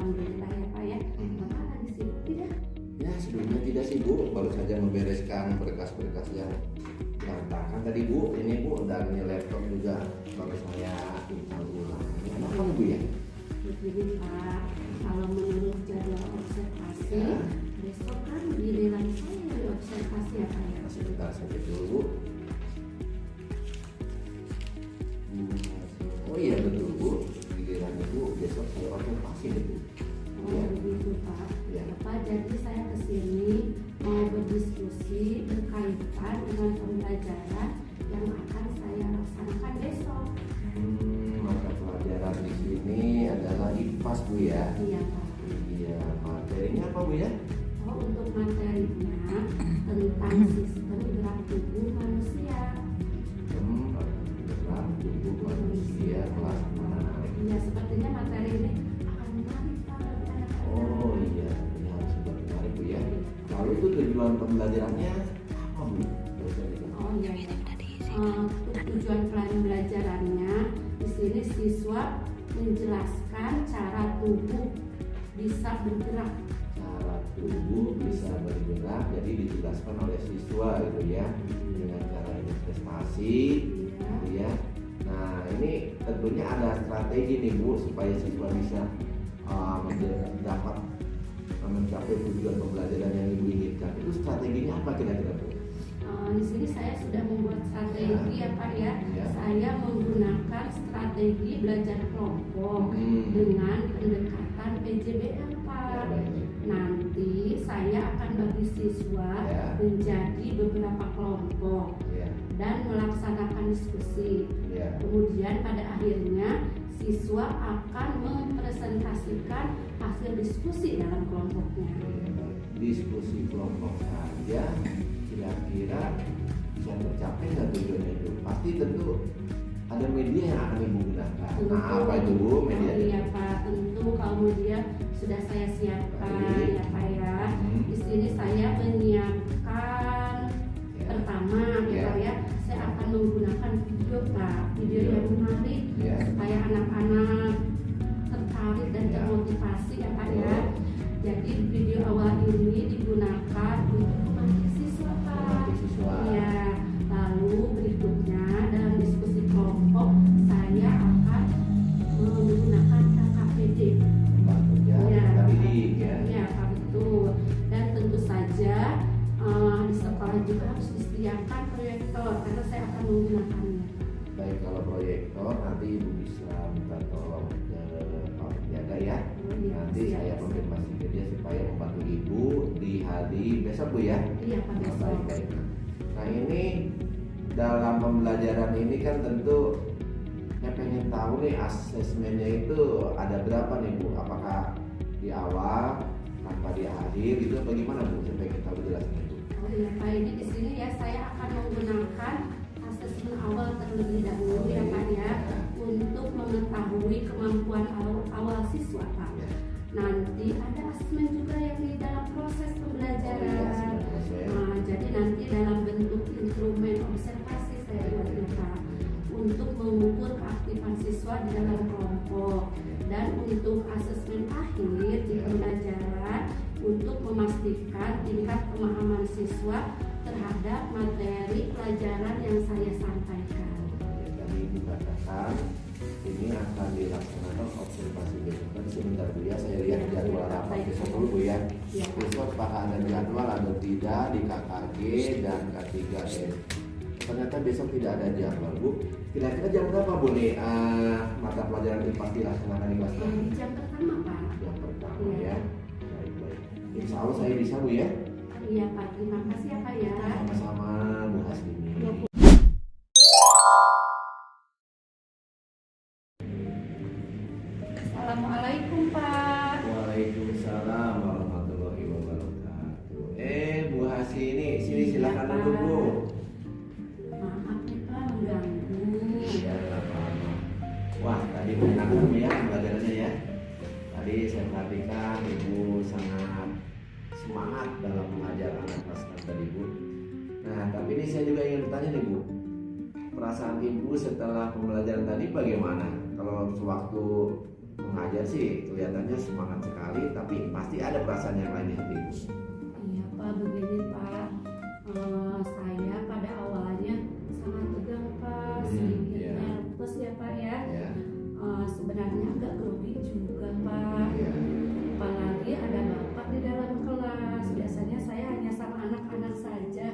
alhamdulillah ya Pak ya. Bapak lagi sibuk tidak? Ya sebelumnya tidak sih Bu, baru saja membereskan berkas-berkas yang berantakan tadi Bu. Ini Bu, dan ini laptop juga baru saya install ulang. Kenapa Bu ya? Begini Pak, kalau menurut jadwal observasi, Ya. besok kan giliran saya yang observasi ya Pak ya. Sebentar saja dulu. Oh iya betul Bu, giliran Bu besok saya observasi deh Bu. Oh begitu Pak. Ya. Bapak jadi saya kesini mau berdiskusi berkaitan dengan pembelajaran yang akan saya laksanakan besok. Mata pelajaran di sini adalah IPAS Bu ya. Iya Pak. Iya, materinya apa Bu ya? Oh untuk materinya tentang sistem gerak tubuh manusia. Gerak tubuh manusia kelas mana? Ya sepertinya materi ini akan menarik Pak bagi anak-anak. Oh iya, ini harus menarik Bu ya. Lalu itu tujuan pembelajarannya apa Bu? Oh iya. Tujuan pembelajarannya di sini siswa menjelaskan cara tubuh bisa bergerak. Cara tubuh bisa bergerak, jadi dijelaskan oleh siswa gitu ya, dengan cara investasi, gitu ya. Nah ini tentunya ada strategi nih Bu supaya siswa bisa dapat mencapai tujuan pembelajaran yang Ibu inginkan. Itu strateginya apa kira-kira Bu? Di sini saya sudah membuat strategi ya Pak ya. Ya. Saya menggunakan strategi belajar kelompok dengan pendekatan PJBL Pak. Ya, baik. Nanti saya akan bagi siswa Ya. menjadi beberapa kelompok Ya, dan melaksanakan diskusi. ya. Kemudian pada akhirnya siswa akan mempresentasikan hasil diskusi dalam kelompoknya. Diskusi kelompok saja kira-kira bisa tercapai nggak tujuannya itu? Pasti tentu ada media yang akan Ibu gunakan. Nah, apa itu Bu media? Iya Pak, tentu kalau media sudah saya siapkan Baik. ya Pak ya. Di sini saya menyiapkan Ya. pertama ya Ya. Pak ya. Saya akan menggunakan video Pak, video yang menarik Ya. supaya anak-anak tertarik dan Ya. termotivasi ya Pak ya. Jadi video awal ini digunakan untuk memancing siswa Pak. Memancing siswa. Iya. Lalu berikutnya dalam diskusi kelompok saya akan menggunakan KKPD. Tempat kerja Ya. didik ya. Ya Pak betul. Dan tentu saja di sekolah juga harus disediakan proyektor karena saya akan menggunakannya. Baik, kalau proyektor nanti Ibu bisa minta tolong ke Pak Penjaga ya. Oh, iya, Nanti siap, saya siap. konfirmasi ke dia supaya membantu Ibu di hari besok Bu ya. Iya Pak besok. Baik. Nah ini dalam pembelajaran ini kan tentu saya pengen tahu nih asesmennya itu ada berapa nih Bu? Apakah di awal, tanpa di akhir gitu? Bagaimana Bu? Saya pengen tahu jelasnya Bu. Oh iya Pak, ini di sini ya saya akan menggunakan asesmen awal terlebih dahulu ya Pak ya untuk mengetahui kemampuan awal siswa Pak. Ya. Nanti ada asesmen juga yang di dalam proses pembelajaran. Nah, jadi nanti dalam bentuk instrumen observasi saya buatnya Pak untuk mengukur keaktifan siswa di dalam kelompok dan untuk asesmen akhir di pembelajaran untuk memastikan tingkat pemahaman siswa terhadap materi pelajaran yang saya sampaikan. Ya, tadi Ibu katakan ini akan dilaksanakan observasi besok. Kan sebentar Bu ya, saya lihat jadwal rapat besok dulu Bu ya. Ya. Besok apakah ada jadwal atau tidak di KKG dan K3S. Ternyata besok tidak ada jadwal Bu. Kira-kira jam berapa Bu nih mata pelajaran IPAS dilaksanakan di kelas? Di jam pertama Pak. Jam pertama Iya. ya. Baik-baik. Insya Allah saya bisa Bu ya. Iya Pak, terima kasih ya Pak ya. Sama-sama Bu Hasini. Assalamualaikum Pak. Waalaikumsalam warahmatullahi wabarakatuh. Bu Hasini, sini silakan Iya, dulu Bu. Maaf nih Pak mengganggu. Ya, nggak apa-apa. Wah, tadi menyenangkan Bu ya pembelajarannya ya. Tadi saya perhatikan Ibu sangat semangat dalam mengajar anak kelas 6 tadi Bu. Nah, tapi ini saya juga ingin bertanya nih Bu. Perasaan Ibu setelah pembelajaran tadi bagaimana? Kalau sewaktu mengajar mengajar sih kelihatannya semangat sekali, tapi pasti ada perasaan yang lain di hati Ibu. Iya Pak, begini Pak, saya pada awalnya sangat tegang Pak, sedikit iya. nervous ya Pak ya. Ya, Sebenarnya agak grogi juga Pak. ya, Apalagi ada bapak di dalam kelas. Biasanya saya hanya sama anak-anak saja.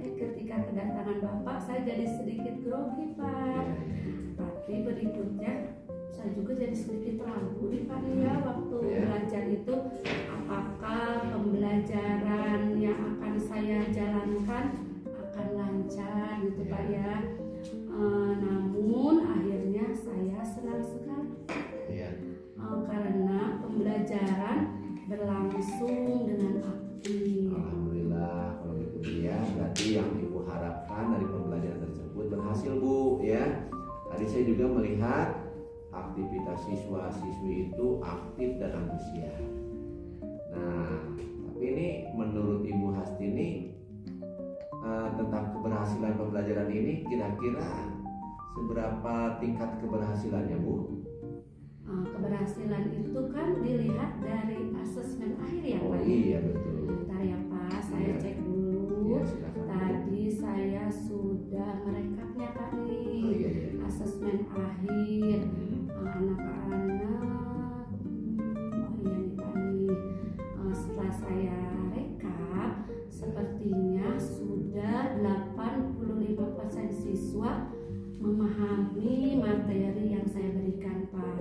Ketika kedatangan bapak saya jadi sedikit grogi Pak. Tapi berikutnya saya juga jadi sedikit ragu nih Pak ya waktu belajar itu, apakah pembelajaran yang akan saya jalankan akan lancar gitu Pak ya. Namun akhirnya saya senang sekali ya. karena pembelajaran berlangsung dengan aktif. Alhamdulillah kalau gitu Bu ya. Berarti yang Ibu harapkan dari pembelajaran tersebut berhasil Bu ya. Tadi saya juga melihat aktivitas siswa-siswi itu aktif dan antusias. Nah, tapi ini menurut Ibu Hastini tentang keberhasilan pembelajaran ini kira-kira seberapa tingkat keberhasilannya Bu? Keberhasilan itu kan dilihat dari asesmen akhir ya Oh Pak. iya betul. Bentar ya Pak, saya Iya. cek dulu. Iya, silakan. Tadi saya sudah merekapnya Pak Oh nih. iya iya. Asesmen akhir anak-anak. Oh iya nih Pak nih. Setelah saya rekap, sepertinya sudah 85% siswa memahami materi yang saya berikan Pak.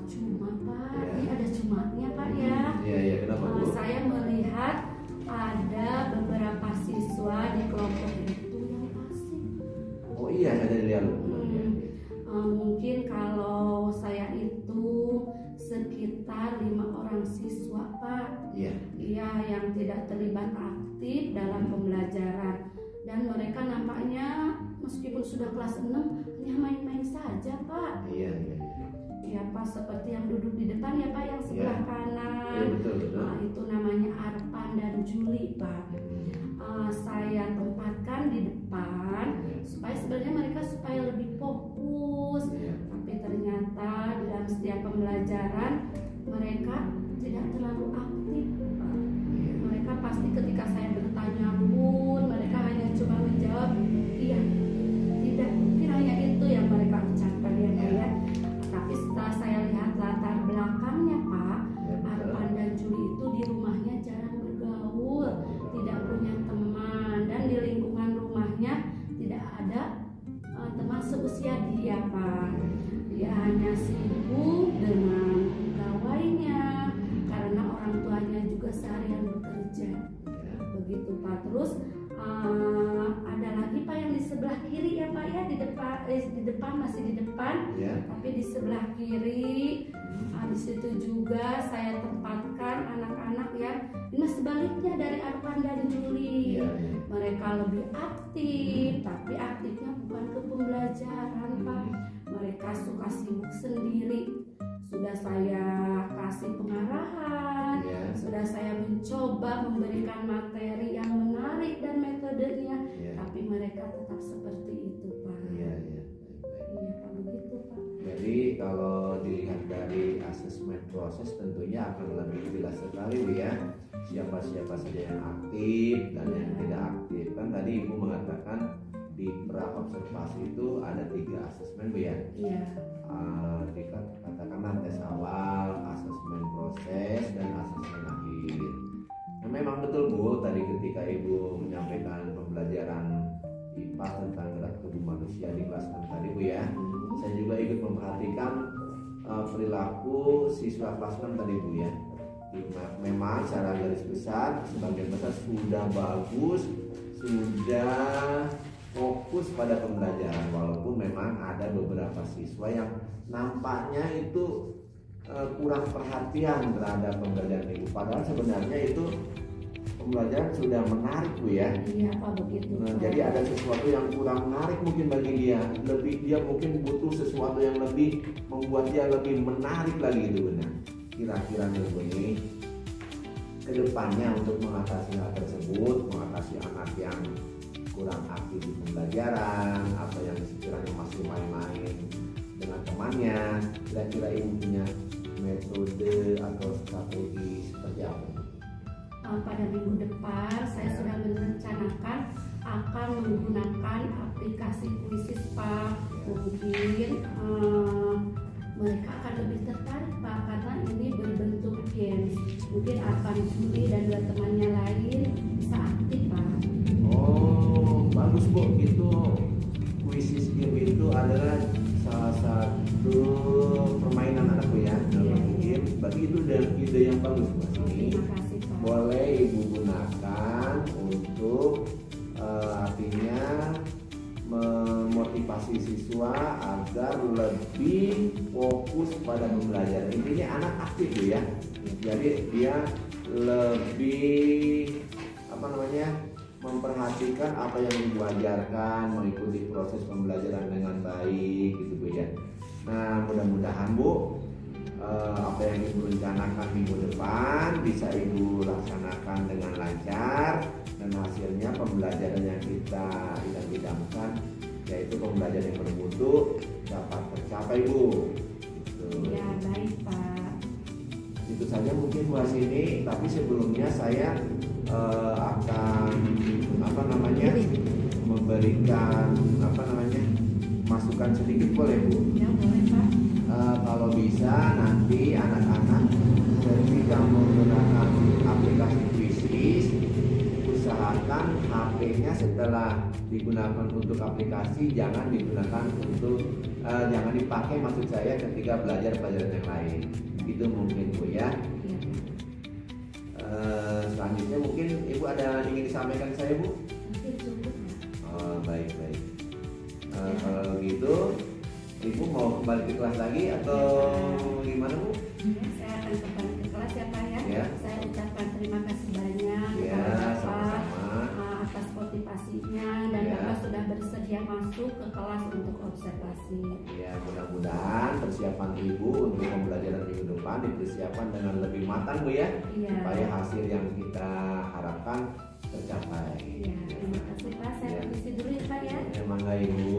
Cuma Pak, Ya. ini ada cumanya Pak ya. Iya iya, kenapa Bu? Saya melihat ada beberapa siswa di kelompok itu yang asik. Oh iya, saya lihat Bu. Mungkin kalau saya itu sekitar 5 orang siswa Pak. Iya. Iya, yang tidak terlibat aktif dalam pembelajaran, dan mereka nampaknya meskipun sudah kelas 6 hanya main-main saja Pak. Iya iya. Ya Pak, seperti yang duduk di depan ya Pak, yang sebelah Iya. kanan. Iya betul betul. Itu namanya Arpan dan Juli Pak. Saya tempatkan di depan supaya sebenarnya mereka supaya lebih fokus. Iya. Tapi ternyata dalam setiap pembelajaran mereka tidak terlalu aktif Pak. Mereka pasti ketika saya bertanya pun mereka hanya cuma menjawab iya, tidak, mungkin hanya itu yang mereka ucapkan ya Pak ya. Tapi setelah saya lihat latar belakangnya Pak, Arpan dan Juli itu di rumahnya jarang bergaul, tidak punya teman, dan di lingkungan rumahnya tidak ada teman seusia dia Pak. Dia hanya sibuk dengan pegawainya karena orang tuanya juga seharian bekerja. Begitu Pak. Terus ada lagi Pak yang di sebelah kiri ya Pak ya, di depan masih di depan. Ya. Tapi di sebelah kiri, di situ juga saya tempatkan anak-anak yang ini sebaliknya dari Arpan dan Juli. Iya. Mereka lebih aktif, tapi aktifnya bukan ke pembelajaran Pak. Mereka suka sibuk sendiri. Sudah saya kasih pengarahan, Iya. sudah saya mencoba memberikan materi yang menarik dan metodenya, Iya. tapi mereka tetap seperti itu Pak. Iya iya. Iya Pak, begitu Pak. Jadi kalau dilihat dari asesmen proses tentunya akan lebih jelas sekali Bu ya, siapa-siapa saja yang aktif dan yang tidak aktif. Kan tadi Ibu mengatakan di pra observasi itu ada 3 asesmen Bu ya. Iya. Katakanlah tes awal, asesmen proses, dan asesmen akhir. Nah, memang betul Bu, tadi ketika Ibu menyampaikan pembelajaran IPA tentang gerak tubuh manusia di kelas 6 tadi Bu ya, saya juga ikut memperhatikan perilaku siswa kelas 6 tadi Bu ya. Memang secara garis besar sebagian besar sudah bagus, sudah fokus pada pembelajaran, walaupun memang ada beberapa siswa yang nampaknya itu kurang perhatian terhadap pembelajaran Ibu. Padahal sebenarnya itu pembelajaran sudah menarik Bu ya. Iya Pak, begitu. Nah, Pak. jadi ada sesuatu yang kurang menarik mungkin bagi dia. Dia mungkin butuh sesuatu yang lebih membuat dia lebih menarik lagi gitu benar. Kira-kira Ibu ini kedepannya untuk mengatasi hal tersebut, mengatasi anak yang kurang aktif di pembelajaran atau yang sekiranya masih main-main dengan temannya. Kira-kira ibu punya metode atau strategi seperti apa? Pada minggu depan saya sudah merencanakan akan menggunakan aplikasi Puisi Pak. Mungkin mereka akan lebih tertarik Pak, karena ini berbentuk games. Mungkin akan Juli dan dua temannya lain bisa aktif Pak. Oh, bagus Bu. Itu puisi game itu adalah salah satu permainan anak Bu ya. Game. Berarti itu ide yang bagus Bu. Terima kasih Pak. Boleh Ibu gunakan untuk artinya memotivasi siswa agar lebih fokus pada pembelajaran. Intinya anak aktif ya. Jadi dia lebih memperhatikan apa yang Ibu ajarkan, mengikuti proses pembelajaran dengan baik gitu Bu ya. Nah, mudah-mudahan Bu apa yang Ibu rencanakan minggu depan bisa Ibu laksanakan dengan lancar, dan hasilnya pembelajaran yang kita idam-idamkan, yaitu pembelajaran yang bermutu, dapat tercapai Bu. Gitu. Ya baik Pak. Itu saja mungkin buat sini, tapi sebelumnya saya akan memberikan masukan sedikit, boleh Bu? Ya boleh Pak. Kalau bisa nanti anak-anak ketika menggunakan aplikasi Quizizz, usahakan HP-nya setelah digunakan untuk aplikasi jangan dipakai maksud saya ketika belajar pelajaran yang lain. Itu mungkin Bu ya. Selanjutnya mungkin Ibu ada yang ingin disampaikan ke saya Bu? Mungkin cukup ya. Baik. Kalau gitu Ibu mau kembali ke kelas lagi atau gimana Bu? Ya, saya akan kembali ke kelas ya Pak ya. Ya. Saya ucapkan terima kasih banyak Ya, kepada Bapak sama-sama. atas motivasinya, dan Ya. Bapak sudah bersedia masuk ke kelas untuk observasi. Ya, mudah-mudahan persiapan Ibu untuk pembelajaran minggu depan dipersiapkan dengan lebih matang Bu ya, Iya. supaya hasil yang kita harapkan tercapai. Ya, terima kasih Pak. Saya Ya. permisi dulu ya Pak ya. Mangga Ibu.